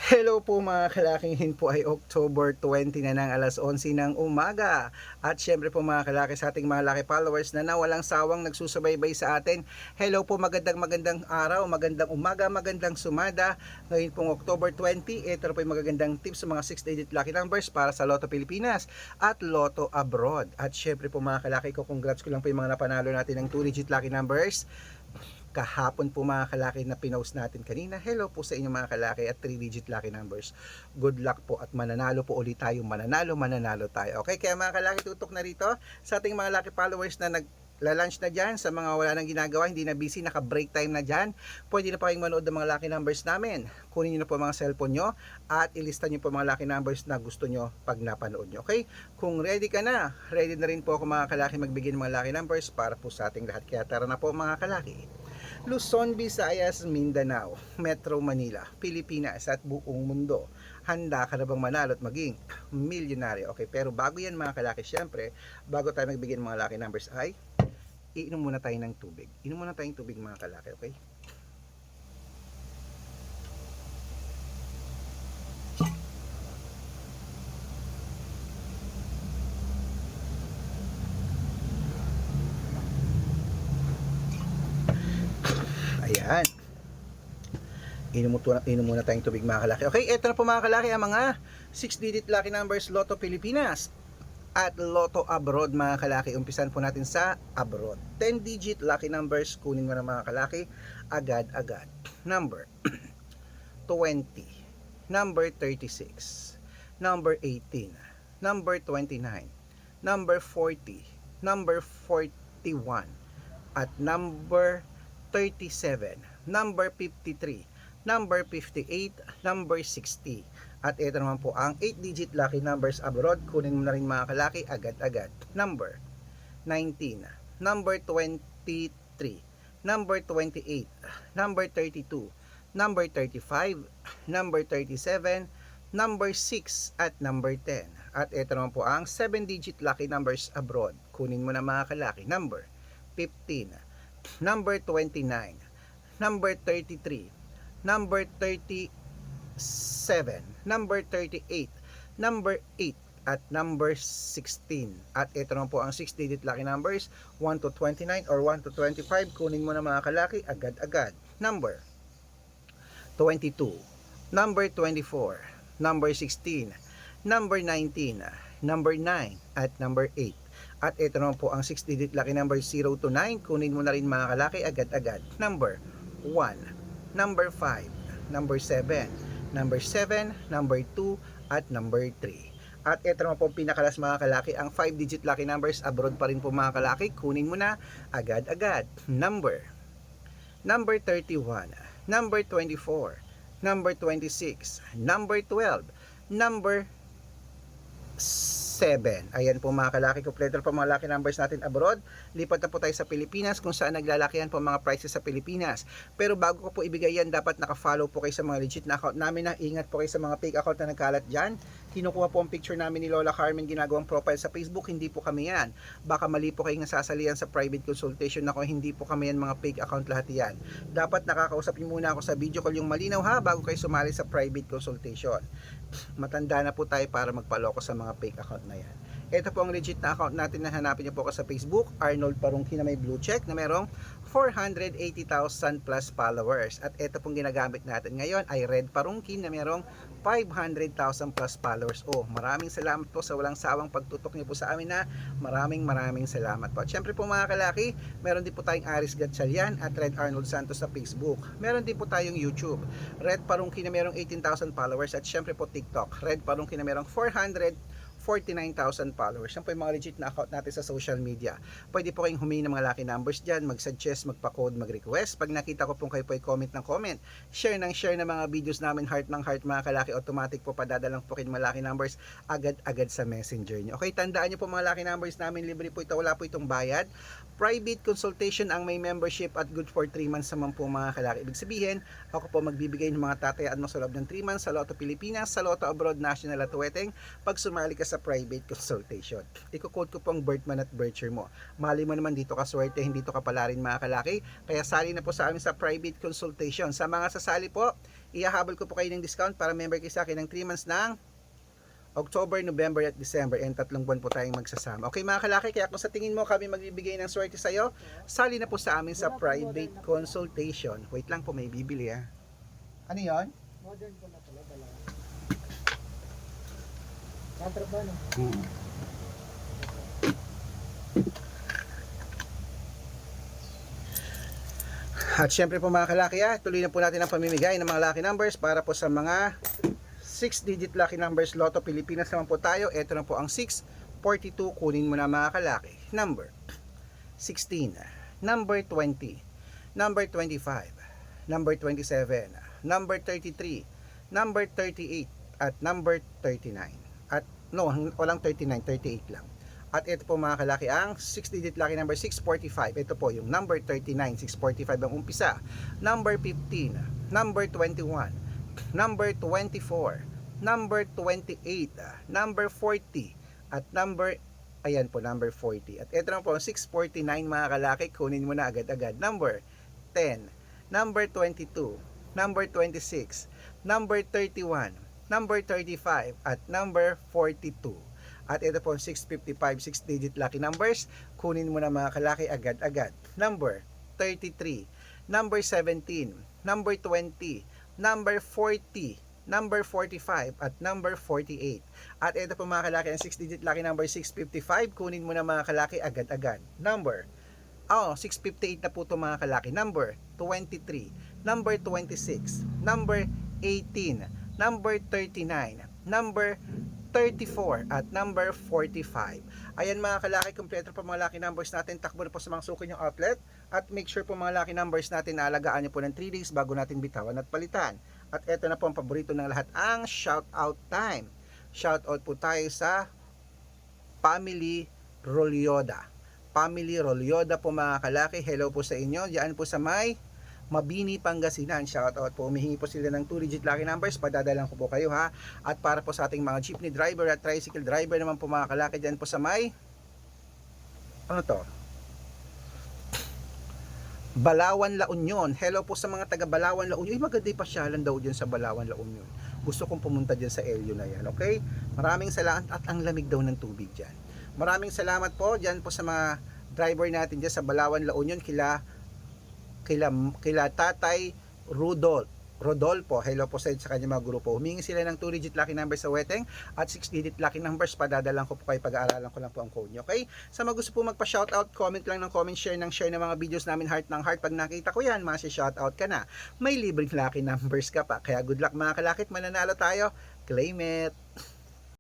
Hello po mga kalaki, ngayon po ay October 20 na ng alas 11 ng umaga. At syempre po mga kalaki, sa ating mga laki followers na nawalang sawang nagsusubaybay sa atin. Hello po, magandang araw, magandang umaga, magandang sumada. Ngayon pong October 20, ito po yung magagandang tips sa mga 6-digit lucky numbers para sa Lotto Pilipinas at Lotto Abroad. At syempre po mga kalaki, congrats ko lang po yung mga napanalo natin ng 2-digit lucky numbers kahapon po mga kalaki na pinost natin kanina. Hello po sa inyo mga kalaki at 3-digit lucky numbers. Good luck po at mananalo po ulit tayo. Mananalo tayo. Okay, kaya mga kalaki, tutok na rito sa ating mga lucky followers na nagla-lunch na dyan, sa mga wala nang ginagawa, hindi na busy, naka-break time na dyan, pwede na pa kayong manood ng mga lucky numbers namin. Kunin nyo na po mga cellphone nyo at ilista nyo po mga lucky numbers na gusto nyo pag napanood nyo. Okay? Kung ready ka na, ready na rin po ako mga kalaki magbigay ng mga lucky numbers para po sa ating lahat. Kaya tara na po mga kalaki. Luzon, Visayas, Mindanao, Metro Manila, Pilipinas at buong mundo. Handa ka na bang manalo at maging milyonaryo? Okay, pero bago yan mga kalaki, syempre, bago tayo magbigay ng mga lucky numbers ay iinom muna tayo ng tubig. Inom muna tayong tubig mga kalaki, okay? Ayan. Inom muna tayong tubig mga kalaki. Okay, eto na po mga kalaki ang mga 6-digit lucky numbers Lotto Pilipinas at Lotto Abroad mga kalaki. Umpisan po natin sa Abroad. 10-digit lucky numbers, kunin mo na mga kalaki agad-agad. Number 20, number 36, number 18, number 29, number 40, number 41, at number 37, number 53, number 58, number 60. At ito naman po ang 8-digit lucky numbers abroad. Kunin mo na rin mga kalaki agad-agad. Number 19, number 23, number 28, number 32, number 35, number 37, number 6, at number 10. At ito naman po ang 7-digit lucky numbers abroad. Kunin mo na mga kalaki. Number 15, number 29, number 33, number 37, number 38, number 8, at number 16. At ito naman po ang 6-digit lucky numbers 1 to 29 or 1 to 25. Kunin mo na mga kalaki agad-agad. Number 22, number 24, number 16, number 19, number 9, at number 8. At ito naman po ang 6-digit lucky number 0 to 9. Kunin mo na rin mga kalaki agad-agad. Number 1, number 5, number 7, number 7, number 2, at number 3. At ito naman po pinakalas mga kalaki, ang 5-digit lucky numbers abroad pa rin po mga kalaki. Kunin mo na agad-agad. Number 31, number 24, number 26, number 12, number 7. Ayan po mga kalaki, kompleto po mga lucky numbers natin abroad. Lipat na po tayo sa Pilipinas kung saan naglalakihan po mga prices sa Pilipinas. Pero bago ko po ibigay yan, dapat naka-follow po kayo sa mga legit na account namin na. Ingat po kayo sa mga fake account na nagkalat dyan. Kinukuha po ang picture namin ni Lola Carmen, ginagawang profile sa Facebook. Hindi po kami yan. Baka mali po kayong nasasalihan sa private consultation. Ako, hindi po kami yan, mga fake account lahat yan. Dapat nakakausap niyo muna ako sa video call yung malinaw ha, bago kayo sumali sa private consultation. Matanda na po tayo para magpaloko sa mga fake account na yan. Ito po ang legit na account natin na hanapin niyo po ako sa Facebook, Arnold Parungki na may blue check na merong 480,000 plus followers. At ito pong ginagamit natin ngayon ay Red Parungki na merong 500,000 plus followers. Oh, maraming salamat po sa walang sawang pagtutok niyo po sa amin na. Maraming salamat po. At syempre po mga kalaki, meron din po tayong Aris Gatchalian at Red Arnold Santos sa Facebook. Meron din po tayong YouTube, Red Parungki na merong 18,000 followers. At syempre po TikTok, Red Parungki na merong 449,000 followers. Yan po yung mga legit na account natin sa social media. Pwede po kayong humingi ng mga lucky numbers dyan, mag-suggest, magpa-code, mag-request. Pag nakita ko po kayo po ay comment ng comment, share ng mga videos namin, heart ng heart mga kalaki, automatic po padadalang po kayo mga lucky numbers agad-agad sa messenger nyo. Okay, tandaan nyo po mga lucky numbers namin, libre po ito, wala po itong bayad. Private consultation ang may membership at good for 3 months naman po mga kalaki. Ibig sabihin, ako po magbibigay ng mga tatayaan mo sa loob ng 3 months sa Lotto Pilipinas, sa Lotto Abroad, National at Weteng pag sumali ka sa private consultation. Iko-quote ko po ang birth month at birth year mo. Mali mo naman dito ka swerte, hindi to kapala rin mga kalaki. Kaya sali na po sa amin sa private consultation. Sa mga sasali po, Ihahabol ko po kayo ng discount para member kayo sa akin ng 3 months ng October, November at December, and 3 buwan po tayong magsasama. Okay mga kalaki, kaya kung sa tingin mo kami magbibigay ng swerte sa'yo, sali na po sa amin sa private consultation. Wait lang po, may bibili ha. Ano yon? Modern ko na pala, dalawa. Katrabaho na. At syempre po mga kalaki, tuloy na po natin ang pamimigay ng mga lucky numbers para po sa mga 6-digit lucky numbers Lotto Pilipinas naman po tayo. Ito na po ang 642. Kunin mo na mga kalaki. Number 16, number 20, number 25, number 27, number 33, number 38, at number 39. At no, walang 39, 38 lang. At ito po mga kalaki ang 6-digit lucky number 645. Ito po yung number 39, 645 ang umpisa. Number 15, number 21, number 24, number 28, number 40, at number, ayan po, number 40. At ito na po, 649 mga kalaki, kunin mo na agad-agad. Number 10, number 22, number 26, number 31, number 35, at number 42. At ito po, 655, 6-digit lucky numbers, kunin mo na mga kalaki agad-agad. Number 33, number 17, number 20, number 40, number 45, at number 48. At ito po mga kalaki, ang 6-digit lucky number 655, kunin mo na mga kalaki agad-agad. Number, 658 na po ito mga kalaki. Number 23, number 26, number 18, number 39, number 34, at number 45. Ayan mga kalaki, kompleto po mga lucky numbers natin. Takbo na po sa mga suki niyong outlet. At make sure po mga lucky numbers natin na alagaan niyo po ng 3 days bago natin bitawan at palitan. At eto na po ang paborito ng lahat, ang shout out time. Shout out po tayo sa Family Rolyoda. Family Rolyoda po mga kalaki. Hello po sa inyo. Diyan po sa may Mabini, Pangasinan. Shout out po. Humihingi po sila ng 2-digit lucky numbers. Padadalan ko po kayo ha. At para po sa ating mga jeepney driver at tricycle driver naman po mga kalaki, diyan po sa may Balawan, La Union. Hello po sa mga taga Balawan, La Union. Maganda yung pasyalan daw dyan sa Balawan, La Union. Gusto kong pumunta dyan sa area na yan. Okay? Maraming salamat at ang lamig daw ng tubig dyan. Maraming salamat po dyan po sa mga driver natin dyan sa Balawan, La Union. Kila Tatay Rodolfo. Hello po sa kanyang mga grupo. Humingi sila ng 2-digit lucky numbers sa Weteng at 6-digit lucky numbers. Padadalan ko po kayo, pag-aaralan ko lang po ang code nyo. Okay? Sa mga gusto po magpa-shoutout, comment lang ng comment, share ng mga videos namin, heart ng heart. Pag nakita ko yan, masi-shoutout ka na. May libreng lucky numbers ka pa. Kaya good luck mga kalakit, mananalo tayo. Claim it!